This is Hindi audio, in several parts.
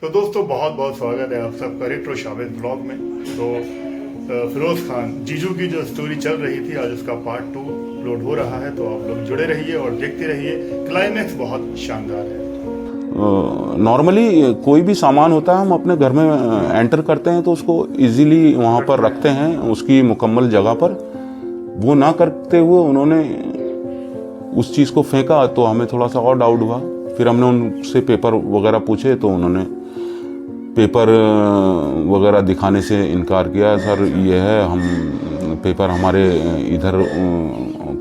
तो दोस्तों बहुत बहुत स्वागत है आप सबका रेट्रो शावेद ब्लॉग में। तो फिरोज खान जीजू की जो स्टोरी चल रही थी, आज उसका पार्ट 2 अपलोड हो रहा है। तो आप लोग जुड़े रहिए और देखते रहिए, क्लाइमैक्स बहुत शानदार है। नॉर्मली कोई भी सामान होता है, हम अपने घर में एंटर करते हैं तो उसको इजीली वहाँ पर रखते हैं उसकी मुकम्मल जगह पर। वो ना करते हुए उन्होंने उस चीज़ को फेंका तो हमें थोड़ा सा और डाउट हुआ। फिर हमने उनसे पेपर वगैरह पूछे तो उन्होंने पेपर वगैरह दिखाने से इनकार किया। सर ये है, हम पेपर हमारे इधर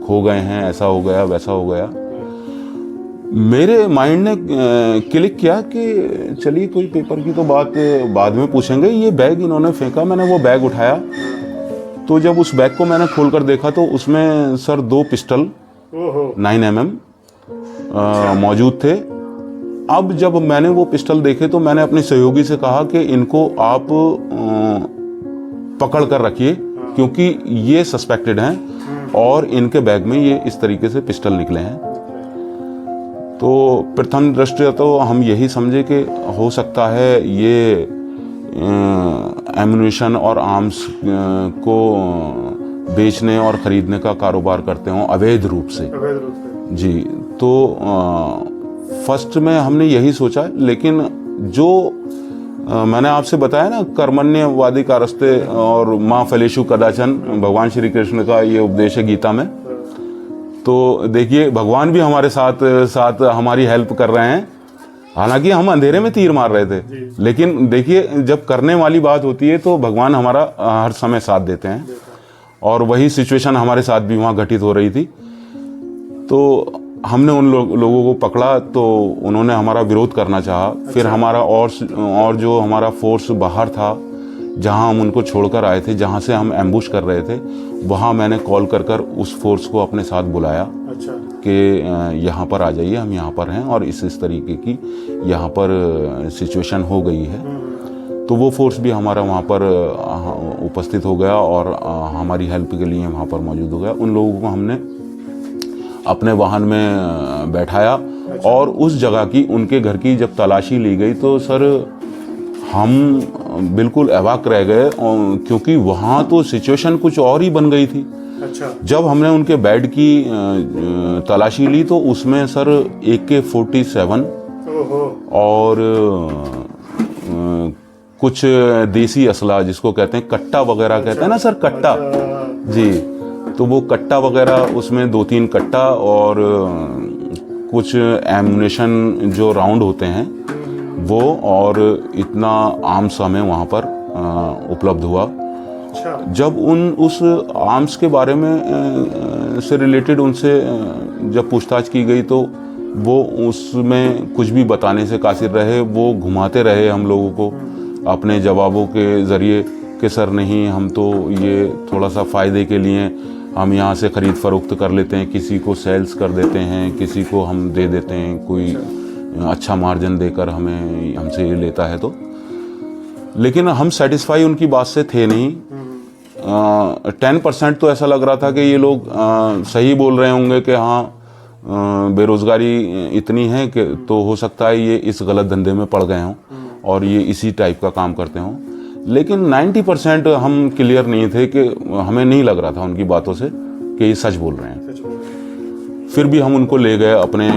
खो गए हैं, ऐसा हो गया वैसा हो गया। मेरे माइंड ने क्लिक किया कि चलिए कोई पेपर की तो बात बाद में पूछेंगे। ये बैग इन्होंने फेंका, मैंने वो बैग उठाया तो जब उस बैग को मैंने खोलकर देखा तो उसमें सर 2 पिस्टल 9mm मौजूद थे। अब जब मैंने वो पिस्टल देखे तो मैंने अपने सहयोगी से कहा कि इनको आप पकड़ कर रखिए क्योंकि ये सस्पेक्टेड हैं और इनके बैग में ये इस तरीके से पिस्टल निकले हैं। तो प्रथम दृष्टया तो हम यही समझे कि हो सकता है ये एम्यूनिशन और आर्म्स को बेचने और ख़रीदने का कारोबार करते हों अवैध रूप से। जी, तो फर्स्ट में हमने यही सोचा, लेकिन जो मैंने आपसे बताया ना, कर्मण्यवादी कारस्ते और माँ फलेषु कदाचन, भगवान श्री कृष्ण का ये उपदेश है गीता में। तो देखिए भगवान भी हमारे साथ साथ हमारी हेल्प कर रहे हैं। हालांकि हम अंधेरे में तीर मार रहे थे, लेकिन देखिए जब करने वाली बात होती है तो भगवान हमारा हर समय साथ देते हैं। और वही सिचुएशन हमारे साथ भी वहाँ घटित हो रही थी। तो हमने उन लोगों को पकड़ा तो उन्होंने हमारा विरोध करना चाहा। फिर हमारा और जो हमारा फोर्स बाहर था, जहां हम उनको छोड़कर आए थे, जहां से हम एम्बुश कर रहे थे, वहां मैंने कॉल कर उस फोर्स को अपने साथ बुलाया कि यहाँ पर आ जाइए, हम यहाँ पर हैं और इस तरीके की यहाँ पर सिचुएशन हो गई है। तो वो फोर्स भी हमारा वहाँ पर उपस्थित हो गया और हमारी हेल्प के लिए वहाँ पर मौजूद हो गया। उन लोगों को हमने अपने वाहन में बैठाया और उस जगह की, उनके घर की जब तलाशी ली गई तो सर हम बिल्कुल अवाक रह गए क्योंकि वहाँ तो सिचुएशन कुछ और ही बन गई थी। जब हमने उनके बेड की तलाशी ली तो उसमें सर AK-47 और कुछ देसी असला, जिसको कहते हैं कट्टा वगैरह कहते हैं ना सर, कट्टा जी। तो वो कट्टा वगैरह, उसमें 2-3 कट्टा और कुछ एम्यूनेशन जो राउंड होते हैं वो, और इतना आर्म्स हमें वहाँ पर उपलब्ध हुआ। जब उस आर्म्स के बारे में से रिलेटेड उनसे जब पूछताछ की गई तो वो उसमें कुछ भी बताने से कासिर रहे। वो घुमाते रहे हम लोगों को अपने जवाबों के ज़रिए कि सर नहीं, हम तो ये थोड़ा सा फ़ायदे के लिए हम यहाँ से ख़रीद फ़रोख्त कर लेते हैं, किसी को सेल्स कर देते हैं, किसी को हम दे देते हैं, कोई अच्छा मार्जिन देकर हमसे ये लेता है तो। लेकिन हम सेटिस्फाई उनकी बात से थे नहीं। 10% तो ऐसा लग रहा था कि ये लोग सही बोल रहे होंगे कि हाँ बेरोज़गारी इतनी है कि तो हो सकता है ये इस गलत धंधे में पड़ गए हों और ये इसी टाइप का काम करते हों। लेकिन 90% हम क्लियर नहीं थे कि हमें नहीं लग रहा था उनकी बातों से कि ये सच बोल रहे हैं। फिर भी हम उनको ले गए अपने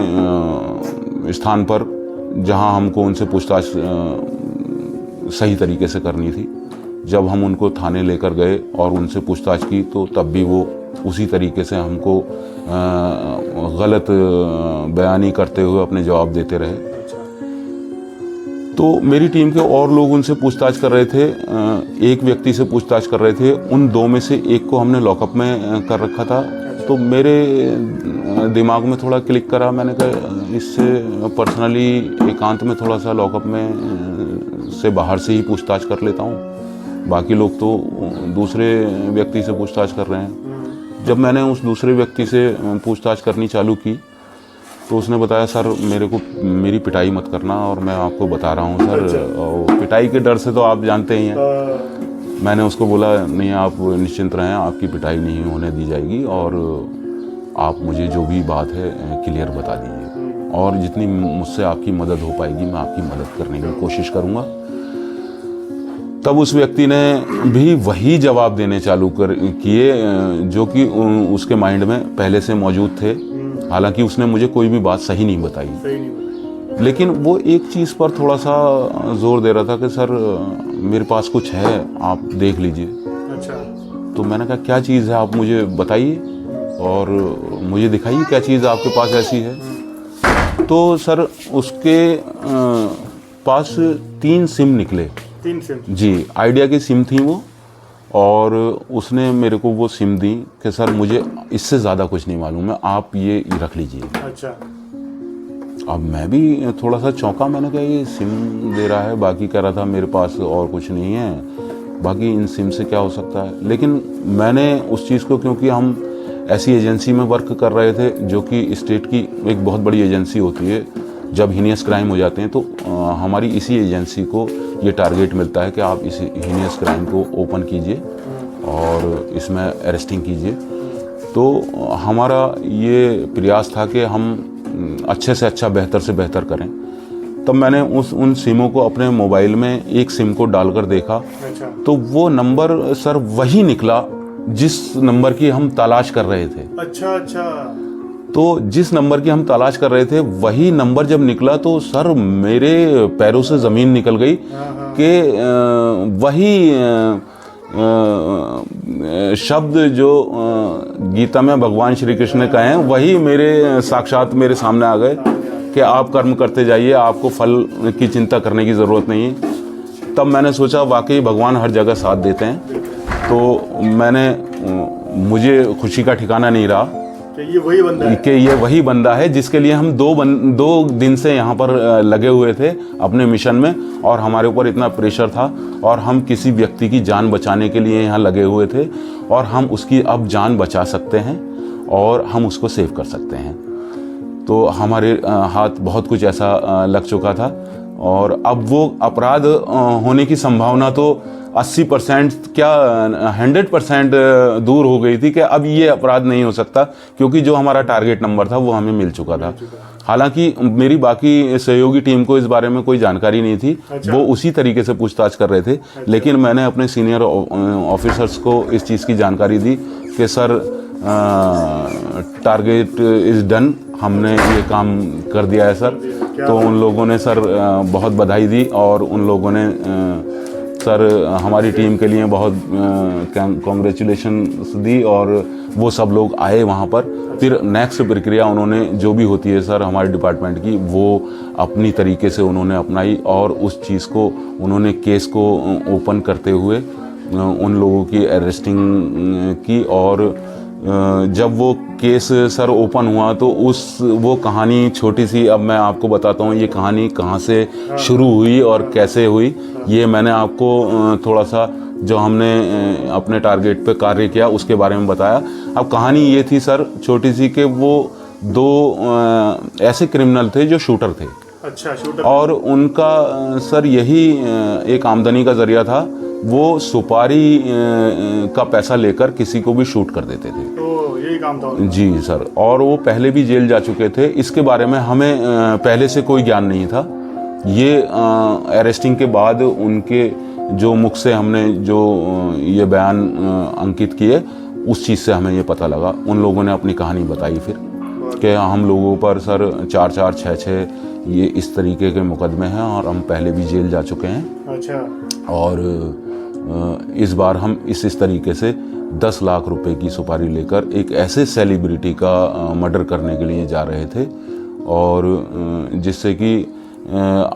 स्थान पर जहां हमको उनसे पूछताछ सही तरीके से करनी थी। जब हम उनको थाने लेकर गए और उनसे पूछताछ की तो तब भी वो उसी तरीके से हमको गलत बयानी करते हुए अपने जवाब देते रहे। तो मेरी टीम के और लोग उनसे पूछताछ कर रहे थे। एक व्यक्ति से पूछताछ कर रहे थे, उन 2 में से एक को हमने लॉकअप में कर रखा था। तो मेरे दिमाग में थोड़ा क्लिक करा, मैंने कहा इससे पर्सनली एकांत में थोड़ा सा लॉकअप में से बाहर से ही पूछताछ कर लेता हूँ। बाकी लोग तो दूसरे व्यक्ति से पूछताछ कर रहे हैं। जब मैंने उस दूसरे व्यक्ति से पूछताछ करनी चालू की तो उसने बताया सर मेरी पिटाई मत करना, और मैं आपको बता रहा हूँ सर, और पिटाई के डर से तो आप जानते ही हैं। मैंने उसको बोला नहीं, आप निश्चिंत रहें, आपकी पिटाई नहीं होने दी जाएगी और आप मुझे जो भी बात है क्लियर बता दीजिए। और जितनी मुझसे आपकी मदद हो पाएगी मैं आपकी मदद करने की कोशिश करूँगा। तब उस व्यक्ति ने भी वही जवाब देने चालू किए जो कि उसके माइंड में पहले से मौजूद थे। हालांकि उसने मुझे कोई भी बात सही नहीं बताई, लेकिन वो एक चीज़ पर थोड़ा सा जोर दे रहा था कि सर मेरे पास कुछ है, आप देख लीजिए। अच्छा। तो मैंने कहा क्या चीज़ है, आप मुझे बताइए और मुझे दिखाइए क्या चीज़ आपके पास ऐसी है। तो सर उसके पास 3 सिम निकले। 3 सिम? जी, आइडिया की सिम थी वो, और उसने मेरे को वो सिम दी कि सर मुझे इससे ज़्यादा कुछ नहीं मालूम है, आप ये रख लीजिए। अच्छा। अब मैं भी थोड़ा सा चौंका, मैंने कहा ये सिम दे रहा है, बाकी कह रहा था मेरे पास और कुछ नहीं है, बाकी इन सिम से क्या हो सकता है। लेकिन मैंने उस चीज़ को, क्योंकि हम ऐसी एजेंसी में वर्क कर रहे थे जो कि स्टेट की एक बहुत बड़ी एजेंसी होती है, जब हीनियस क्राइम हो जाते हैं तो हमारी इसी एजेंसी को ये टारगेट मिलता है कि आप इस हीनियस क्राइम को ओपन कीजिए और इसमें अरेस्टिंग कीजिए। तो हमारा ये प्रयास था कि हम अच्छे से अच्छा, बेहतर से बेहतर करें। तब मैंने उन सिमों को अपने मोबाइल में एक सिम को डालकर देखा। अच्छा। तो वो नंबर सर वही निकला जिस नंबर की हम तलाश कर रहे थे। अच्छा अच्छा। तो जिस नंबर की हम तलाश कर रहे थे वही नंबर जब निकला तो सर मेरे पैरों से ज़मीन निकल गई कि वही शब्द जो गीता में भगवान श्री कृष्ण ने कहे हैं वही मेरे साक्षात मेरे सामने आ गए कि आप कर्म करते जाइए, आपको फल की चिंता करने की ज़रूरत नहीं है। तब मैंने सोचा वाकई भगवान हर जगह साथ देते हैं। तो मुझे खुशी का ठिकाना नहीं रहा कि ये वही बंदा है जिसके लिए हम 2 दिन से यहाँ पर लगे हुए थे अपने मिशन में, और हमारे ऊपर इतना प्रेशर था और हम किसी व्यक्ति की जान बचाने के लिए यहाँ लगे हुए थे, और हम उसकी अब जान बचा सकते हैं और हम उसको सेव कर सकते हैं। तो हमारे हाथ बहुत कुछ ऐसा लग चुका था, और अब वो अपराध होने की संभावना तो 80% क्या 100% दूर हो गई थी कि अब ये अपराध नहीं हो सकता, क्योंकि जो हमारा टारगेट नंबर था वो हमें मिल चुका था। हालांकि मेरी बाकी सहयोगी टीम को इस बारे में कोई जानकारी नहीं थी। अच्छा। वो उसी तरीके से पूछताछ कर रहे थे। अच्छा। लेकिन मैंने अपने सीनियर ऑफिसर्स को इस चीज़ की जानकारी दी कि सर टारगेट इज़ डन, हमने ये काम कर दिया है सर। तो उन लोगों ने सर बहुत बधाई दी, और उन लोगों ने सर हमारी टीम के लिए बहुत कॉन्ग्रेचुलेशंस दी, और वो सब लोग आए वहाँ पर। फिर नेक्स्ट प्रक्रिया उन्होंने जो भी होती है सर हमारे डिपार्टमेंट की, वो अपनी तरीके से उन्होंने अपनाई, और उस चीज़ को उन्होंने केस को ओपन करते हुए उन लोगों की अरेस्टिंग की। और जब वो केस सर ओपन हुआ तो वो कहानी छोटी सी, अब मैं आपको बताता हूँ ये कहानी कहाँ से शुरू हुई और कैसे हुई। ये मैंने आपको थोड़ा सा जो हमने अपने टारगेट पे कार्य किया उसके बारे में बताया। अब कहानी ये थी सर छोटी सी कि वो 2 ऐसे क्रिमिनल थे जो शूटर थे। अच्छा, शूटर। और उनका सर यही एक आमदनी का जरिया था, वो सुपारी का पैसा लेकर किसी को भी शूट कर देते थे। तो यही काम था उनका। जी सर, और वो पहले भी जेल जा चुके थे। इसके बारे में हमें पहले से कोई ज्ञान नहीं था। ये अरेस्टिंग के बाद उनके जो मुख से हमने जो ये बयान अंकित किए, उस चीज़ से हमें ये पता लगा। उन लोगों ने अपनी कहानी बताई फिर कि हम लोगों पर सर 4-4, 6-6 ये इस तरीके के मुकदमे हैं, और हम पहले भी जेल जा चुके हैं। अच्छा। और इस बार हम इस तरीके से 10 लाख रुपए की सुपारी लेकर एक ऐसे सेलिब्रिटी का मर्डर करने के लिए जा रहे थे, और जिससे कि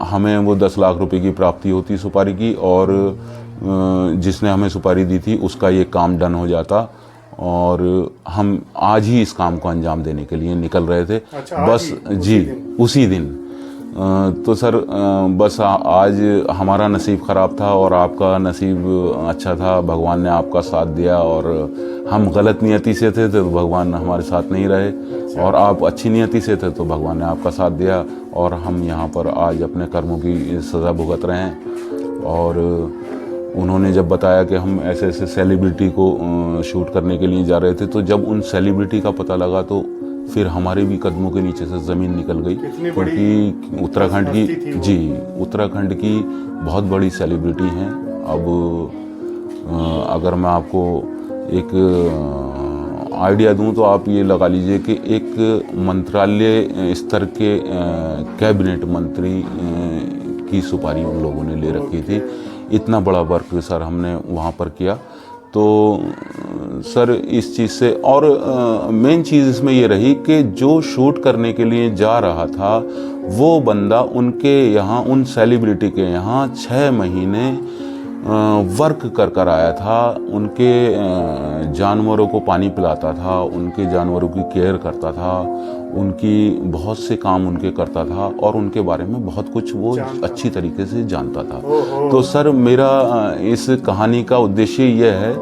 हमें वो 10 लाख रुपए की प्राप्ति होती सुपारी की, और जिसने हमें सुपारी दी थी उसका ये काम डन हो जाता, और हम आज ही इस काम को अंजाम देने के लिए निकल रहे थे। अच्छा, बस जी उसी दिन। तो सर बस आज हमारा नसीब ख़राब था और आपका नसीब अच्छा था, भगवान ने आपका साथ दिया, और हम गलत नियति से थे तो भगवान हमारे साथ नहीं रहे। अच्छा। और आप अच्छी नियति से थे तो भगवान ने आपका साथ दिया, और हम यहाँ पर आज अपने कर्मों की सज़ा भुगत रहे हैं। और उन्होंने जब बताया कि हम ऐसे ऐसे सेलिब्रिटी को शूट करने के लिए जा रहे थे, तो जब उन सेलिब्रिटी का पता लगा तो फिर हमारे भी कदमों के नीचे से ज़मीन निकल गई, कितनी बड़ी क्योंकि उत्तराखंड की, हस्ती थी वो। जी, उत्तराखंड की बहुत बड़ी सेलिब्रिटी हैं। अब अगर मैं आपको एक आइडिया दूं तो आप ये लगा लीजिए कि एक मंत्रालय स्तर के कैबिनेट मंत्री की सुपारी उन लोगों ने ले रखी थी। इतना बड़ा वर्क सर हमने वहाँ पर किया। तो सर इस चीज़ से, और मेन चीज़ इसमें ये रही कि जो शूट करने के लिए जा रहा था वो बंदा उनके यहाँ, उन सेलिब्रिटी के यहाँ 6 महीने वर्क कर कर आया था। उनके जानवरों को पानी पिलाता था, उनके जानवरों की केयर करता था, उनकी बहुत से काम उनके करता था और उनके बारे में बहुत कुछ वो अच्छी तरीके से जानता था। तो सर मेरा इस कहानी का उद्देश्य यह है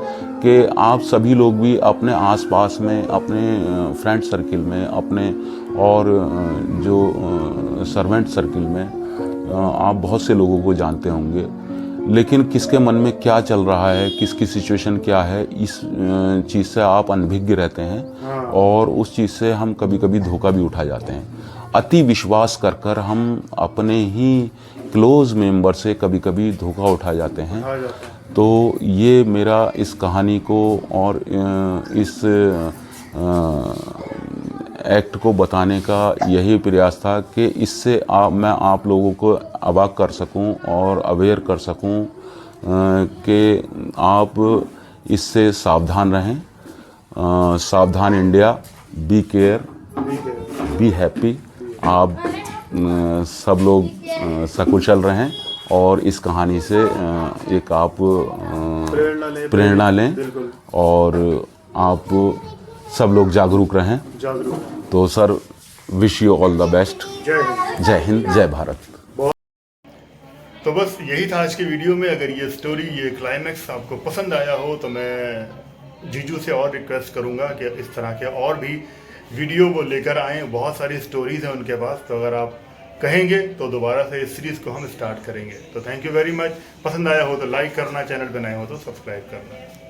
कि आप सभी लोग भी अपने आसपास में, अपने फ्रेंड सर्किल में, अपने और जो सर्वेंट सर्किल में आप बहुत से लोगों को जानते होंगे, लेकिन किसके मन में क्या चल रहा है, किसकी सिचुएशन क्या है, इस चीज़ से आप अनभिज्ञ रहते हैं और उस चीज़ से हम कभी कभी धोखा भी उठा जाते हैं। अति विश्वास कर कर हम अपने ही क्लोज मेंबर से कभी कभी धोखा उठा जाते हैं। तो ये मेरा इस कहानी को और इस एक्ट को बताने का यही प्रयास था कि इससे मैं आप लोगों को अवाक कर सकूं और अवेयर कर सकूं कि आप इससे सावधान रहें। Savdhaan India, be care, be happy. आप सब लोग सकुशल रहें और इस कहानी से एक आप प्रेरणा लें और आप सब लोग जागरूक रहें। तो sir wish you all the best. जय हिंद, जय भारत। तो बस यही था आज की वीडियो में। अगर ये स्टोरी, ये क्लाइमैक्स आपको पसंद आया हो तो मैं जीजू से और रिक्वेस्ट करूंगा कि इस तरह के और भी वीडियो वो लेकर आएँ। बहुत सारी स्टोरीज हैं उनके पास, तो अगर आप कहेंगे तो दोबारा से इस सीरीज़ को हम स्टार्ट करेंगे। तो थैंक यू वेरी मच। पसंद आया हो तो लाइक करना, चैनल पर नए हो तो सब्सक्राइब करना।